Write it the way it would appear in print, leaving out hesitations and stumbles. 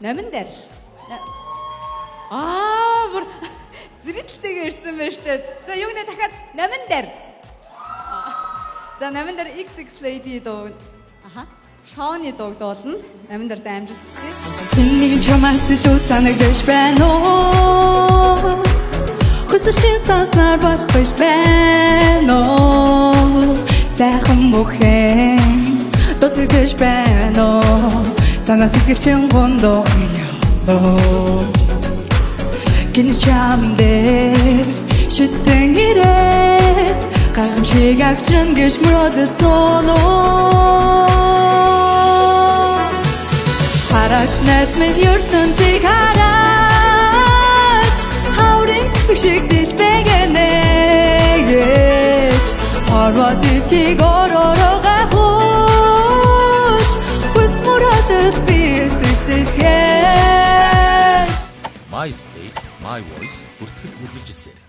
Номин дээр. Бүр зэрэгтэй ирсэн байна штэ. За юу нэ дахиад номин дээр. За номин дээр XX Lady дуу. Шооны дууг дуулна. Номин дээр дамжуулах гэсэн. Миний чамаас илүү санагдаж байна уу? Хүсэлчин санснаар бодвол байна уу? Сайхан бүхэн дутагдаж байна уу? Санаа сэтгэл чин гондох ёо. Гин чамдээ шиттэн ирээ гайхамшиг авчран гэж мөрөдсөн уу? Хараач найз минь ертөнцийг хараач хаврын цэцэг шиг дэлбэгэнэ гэж харваад итгийг оророо гахууч хүс мөрөдөд битэгтэй My State, My Voice бүртгэл хөтлөж ирсэн.